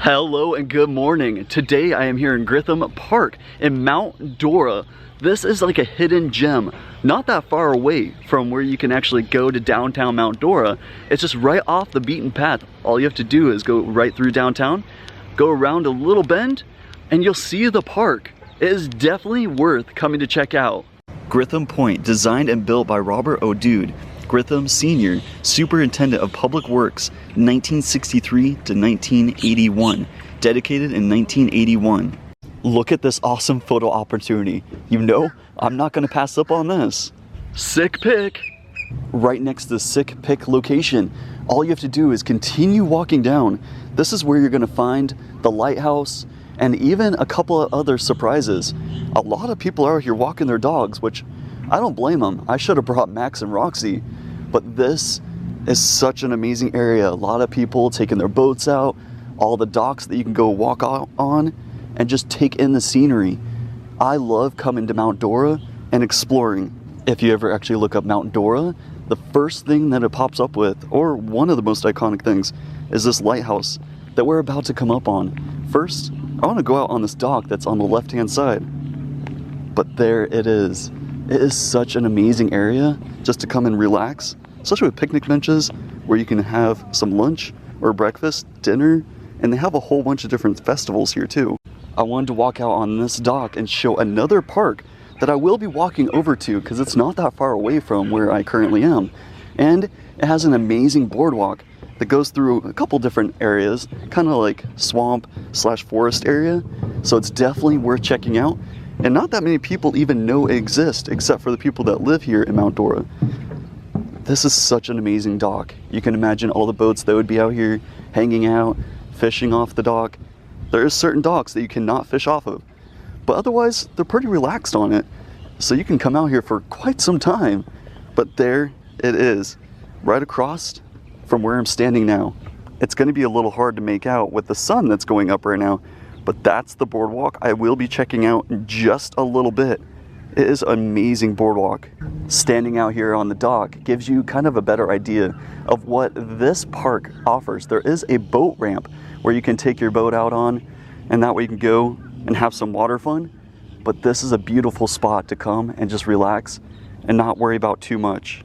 Hello and good morning. Today I am here in Granthum Park in Mount Dora. This is like a hidden gem, not that far away from where you can actually go to downtown Mount Dora. It's just right off the beaten path. All you have to do is go right through downtown, go around a little bend, and you'll see the park. It is definitely worth coming to check out. Grantham Point, designed and built by Robert O'Dude, Grantham Sr., Superintendent of Public Works, 1963 to 1981, dedicated in 1981. Look at this awesome photo opportunity. You know, I'm not gonna pass up on this. Sick pic. Right next to the sick pic location, all you have to do is continue walking down. This is where you're gonna find the lighthouse and even a couple of other surprises. A lot of people are here walking their dogs, which I don't blame them. I should have brought Max and Roxy, but this is such an amazing area. A lot of people taking their boats out, all the docks that you can go walk out on and just take in the scenery. I love coming to Mount Dora and exploring. If you ever actually look up Mount Dora, the first thing that it pops up with, or one of the most iconic things, is this lighthouse that we're about to come up on. First, I want to go out on this dock that's on the left-hand side. But there it is. It is such an amazing area just to come and relax, especially with picnic benches where you can have some lunch or breakfast, dinner, and they have a whole bunch of different festivals here too. I wanted to walk out on this dock and show another park that I will be walking over to because it's not that far away from where I currently am. And it has an amazing boardwalk that goes through a couple different areas, kind of like swamp/forest area. So it's definitely worth checking out. And not that many people even know it exists, except for the people that live here in Mount Dora. This is such an amazing dock. You can imagine all the boats that would be out here hanging out, fishing off the dock. There are certain docks that you cannot fish off of, but otherwise they're pretty relaxed on it. So you can come out here for quite some time. But there it is, right across from where I'm standing now. It's gonna be a little hard to make out with the sun that's going up right now, but that's the boardwalk I will be checking out in just a little bit. It is an amazing boardwalk. Standing out here on the dock gives you kind of a better idea of what this park offers. There is a boat ramp where you can take your boat out on, and that way you can go and have some water fun. But this is a beautiful spot to come and just relax and not worry about too much.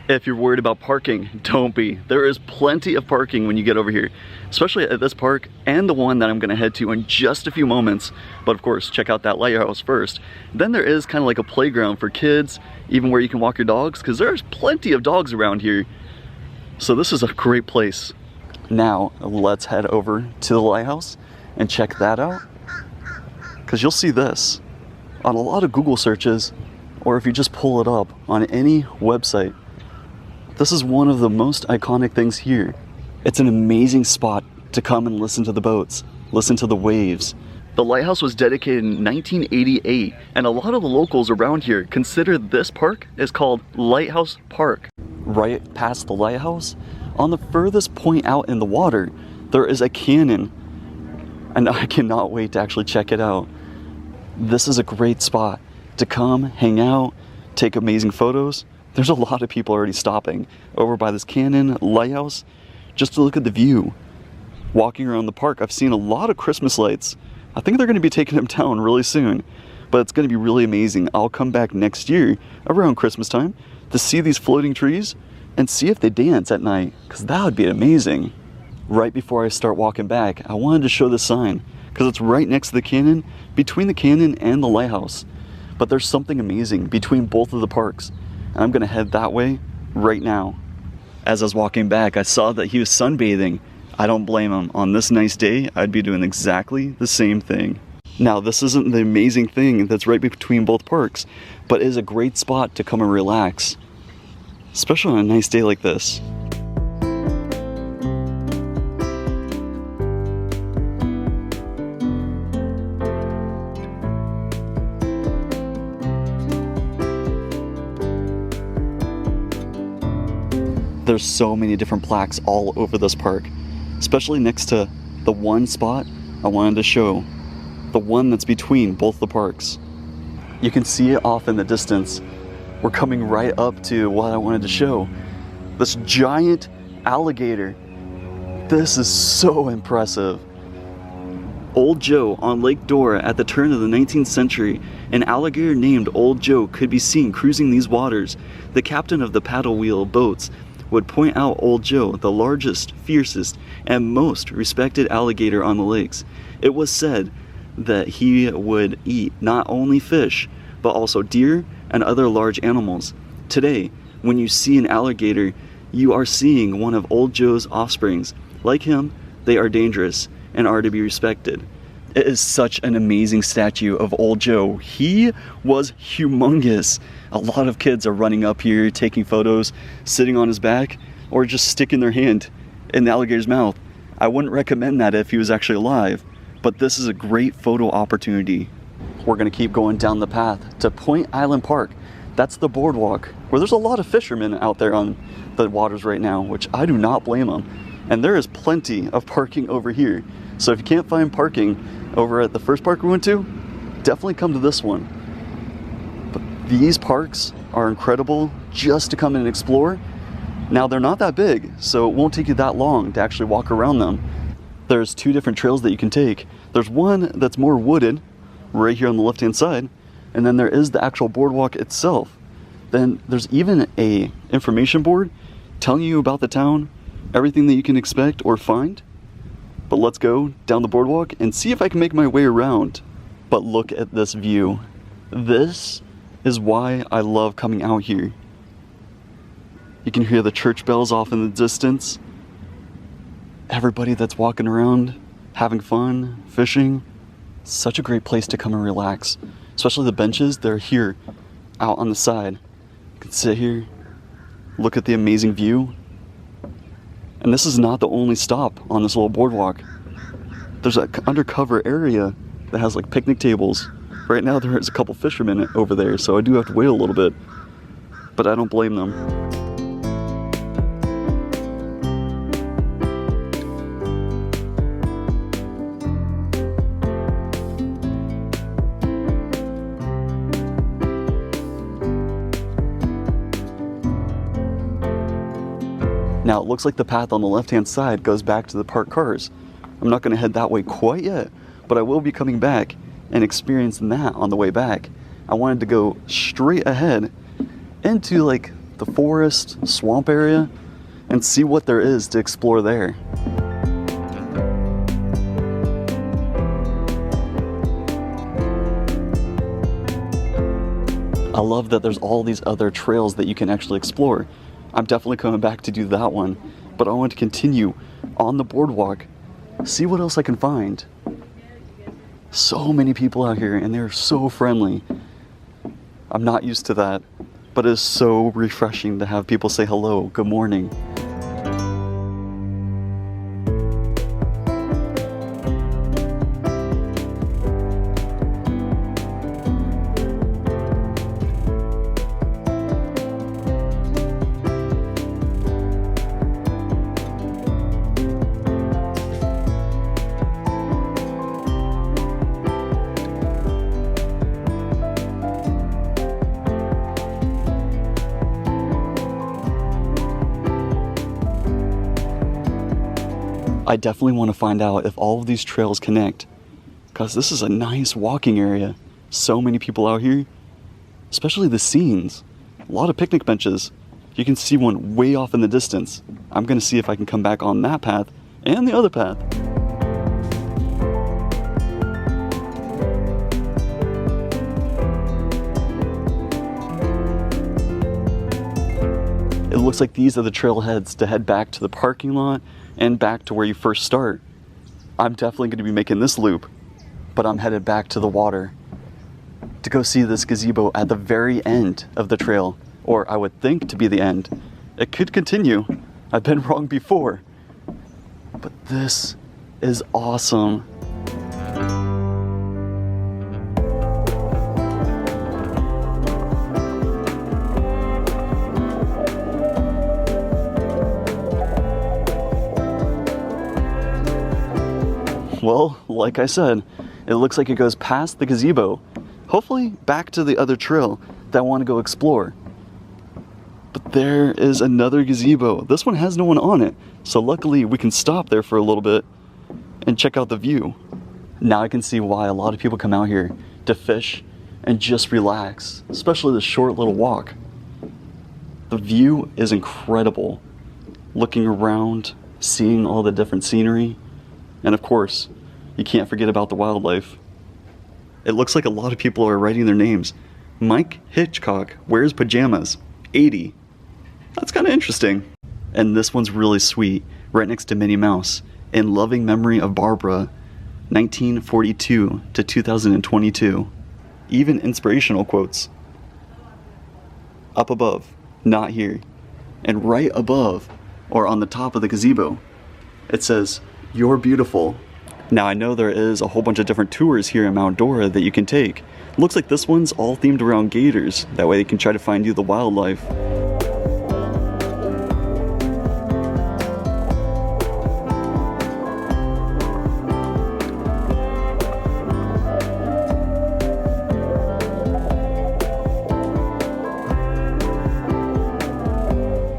If you're worried about parking, don't be. There is plenty of parking when you get over here, especially at this park and the one that I'm gonna head to in just a few moments. But of course, check out that lighthouse first. Then there is kind of like a playground for kids, even where you can walk your dogs, because there's plenty of dogs around here. So this is a great place. Now, let's head over to the lighthouse and check that out, because you'll see this on a lot of Google searches, or if you just pull it up on any website. This is one of the most iconic things here. It's an amazing spot to come and listen to the boats, listen to the waves. The lighthouse was dedicated in 1988, and a lot of the locals around here consider this park is called Lighthouse Park. Right past the lighthouse, on the furthest point out in the water, there is a canyon, and I cannot wait to actually check it out. This is a great spot to come, hang out, take amazing photos. There's a lot of people already stopping over by this canyon lighthouse just to look at the view. Walking around the park, I've seen a lot of Christmas lights. I think they're going to be taking them down really soon, but it's going to be really amazing. I'll come back next year around Christmas time to see these floating trees and see if they dance at night, because that would be amazing. Right before I start walking back, I wanted to show the sign because it's right next to the canyon, between the canyon and the lighthouse. But there's something amazing between both of the parks. I'm gonna head that way right now. As I was walking back, I saw that he was sunbathing. I don't blame him. On this nice day, I'd be doing exactly the same thing. Now, this isn't the amazing thing that's right between both parks, but it is a great spot to come and relax, especially on a nice day like this. There's so many different plaques all over this park, especially next to the one spot I wanted to show, the one that's between both the parks. You can see it off in the distance. We're coming right up to what I wanted to show. This giant alligator. This is so impressive. Old Joe on Lake Dora at the turn of the 19th century. An alligator named Old Joe could be seen cruising these waters. The captain of the paddle wheel boats would point out Old Joe, the largest, fiercest, and most respected alligator on the lakes. It was said that he would eat not only fish, but also deer and other large animals. Today, when you see an alligator, you are seeing one of Old Joe's offsprings. Like him, they are dangerous and are to be respected. It is such an amazing statue of Old Joe. He was humongous. A lot of kids are running up here, taking photos, sitting on his back, or just sticking their hand in the alligator's mouth. I wouldn't recommend that if he was actually alive, but this is a great photo opportunity. We're gonna keep going down the path to Point Island Park. That's the boardwalk, where there's a lot of fishermen out there on the waters right now, which I do not blame them. And there is plenty of parking over here. So if you can't find parking over at the first park we went to, definitely come to this one. But these parks are incredible just to come and explore. Now they're not that big, so it won't take you that long to actually walk around them. There's two different trails that you can take. There's one that's more wooded, right here on the left-hand side, and then there is the actual boardwalk itself. Then there's even a information board telling you about the town, everything that you can expect or find. But let's go down the boardwalk and see if I can make my way around. But look at this view. This is why I love coming out here. You can hear the church bells off in the distance. Everybody that's walking around, having fun, fishing. Such a great place to come and relax. Especially the benches, they're here out on the side. You can sit here, look at the amazing view. And this is not the only stop on this little boardwalk. There's an undercover area that has like picnic tables. Right now there is a couple fishermen over there, so I do have to wait a little bit. But I don't blame them. Now it looks like the path on the left-hand side goes back to the parked cars. I'm not going to head that way quite yet, but I will be coming back and experiencing that on the way back. I wanted to go straight ahead into like the forest, swamp area, and see what there is to explore there. I love that there's all these other trails that you can actually explore. I'm definitely coming back to do that one, but I want to continue on the boardwalk, see what else I can find. So many people out here and they're so friendly. I'm not used to that, but it is so refreshing to have people say hello, good morning. I definitely want to find out if all of these trails connect, because this is a nice walking area. So many people out here, especially the scenes. A lot of picnic benches. You can see one way off in the distance. I'm going to see if I can come back on that path and the other path. It looks like these are the trailheads to head back to the parking lot and back to where you first start. I'm definitely going to be making this loop, but I'm headed back to the water to go see this gazebo at the very end of the trail, or I would think to be the end. It could continue. I've been wrong before, but this is awesome. Well, like I said, it looks like it goes past the gazebo, hopefully back to the other trail that I want to go explore. But there is another gazebo. This one has no one on it, so luckily we can stop there for a little bit and check out the view. Now I can see why a lot of people come out here to fish and just relax, especially this short little walk. The view is incredible. Looking around, seeing all the different scenery, and of course, you can't forget about the wildlife. It looks like a lot of people are writing their names. Mike Hitchcock wears pajamas, 80. That's kind of interesting. And this one's really sweet, right next to Minnie Mouse, in loving memory of Barbara, 1942 to 2022. Even inspirational quotes. Up above, not here. And right above, or on the top of the gazebo, it says, "You're beautiful." Now I know there is a whole bunch of different tours here in Mount Dora that you can take. Looks like this one's all themed around gators. That way they can try to find you the wildlife.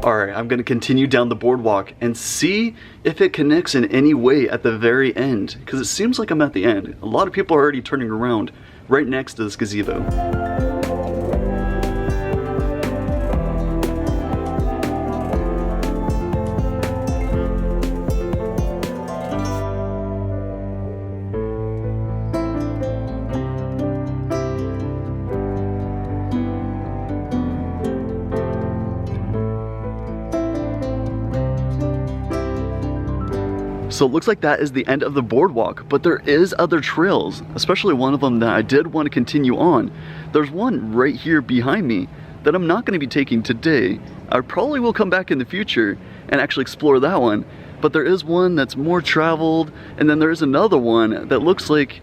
Alright, I'm going to continue down the boardwalk and see if it connects in any way at the very end, because it seems like I'm at the end. A lot of people are already turning around right next to this gazebo. So it looks like that is the end of the boardwalk, but there is other trails, especially one of them that I did want to continue on. There's one right here behind me that I'm not going to be taking today. I probably will come back in the future and actually explore that one, but there is one that's more traveled, and then there is another one that looks like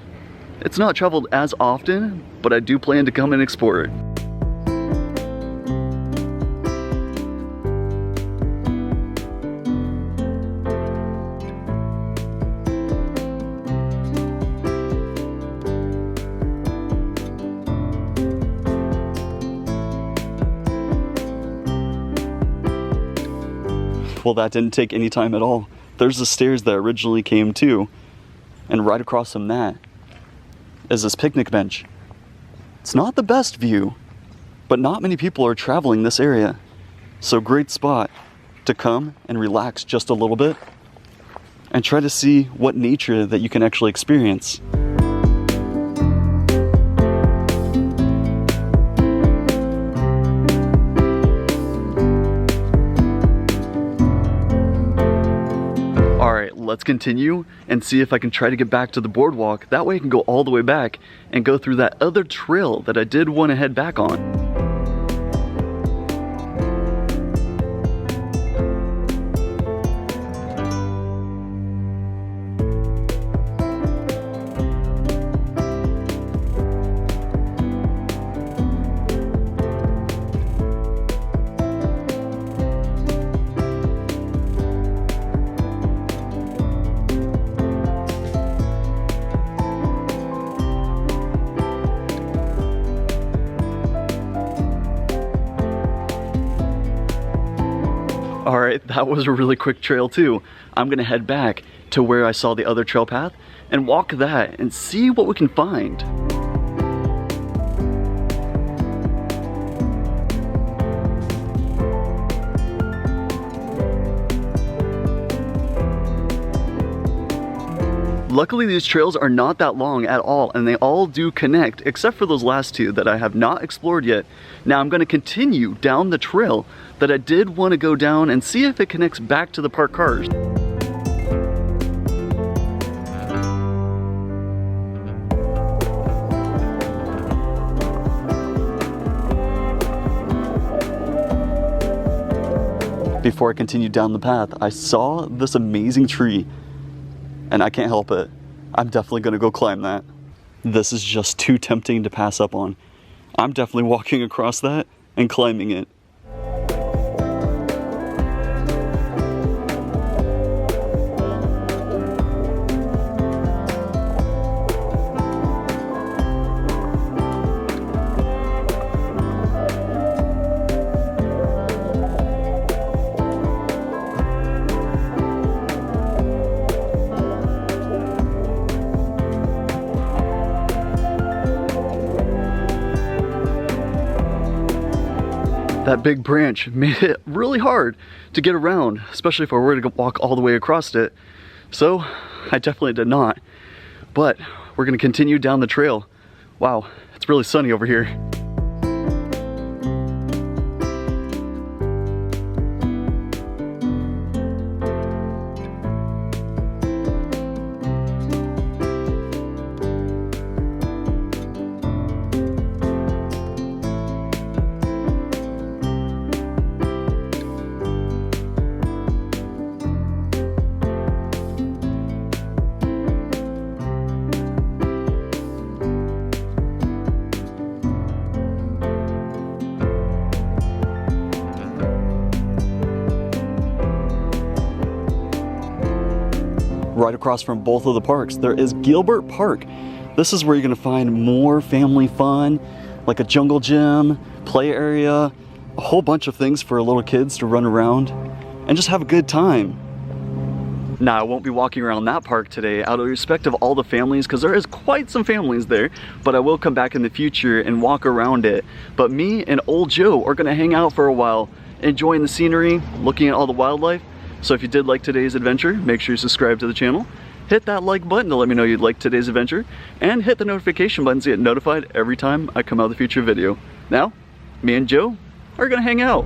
it's not traveled as often, but I do plan to come and explore it. Well, that didn't take any time at all. There's the stairs that originally came to, and right across from that is this picnic bench. It's not the best view, but not many people are traveling this area. So great spot to come and relax just a little bit and try to see what nature that you can actually experience. Alright, let's continue and see if I can try to get back to the boardwalk. That way I can go all the way back and go through that other trail that I did want to head back on. Alright, that was a really quick trail too. I'm gonna head back to where I saw the other trail path and walk that and see what we can find. Luckily these trails are not that long at all, and they all do connect except for those last two that I have not explored yet. Now I'm going to continue down the trail that I did want to go down and see if it connects back to the parked cars. Before I continued down the path, I saw this amazing tree. And I can't help it. I'm definitely gonna go climb that. This is just too tempting to pass up on. I'm definitely walking across that and climbing it. that big branch made it really hard to get around, especially if I were to walk all the way across it. So I definitely did not. But we're gonna continue down the trail. Wow, it's really sunny over here. Right across from both of the parks, there is Gilbert Park. This is where you're gonna find more family fun, like a jungle gym, play area, a whole bunch of things for little kids to run around and just have a good time. Now, I won't be walking around that park today out of respect of all the families, because there is quite some families there, but I will come back in the future and walk around it. But me and old Joe are gonna hang out for a while, enjoying the scenery, looking at all the wildlife. So if you did like today's adventure, make sure you subscribe to the channel, hit that like button to let me know you'd like today's adventure, and hit the notification button to get notified every time I come out with a future video. Now, me and Joe are gonna hang out.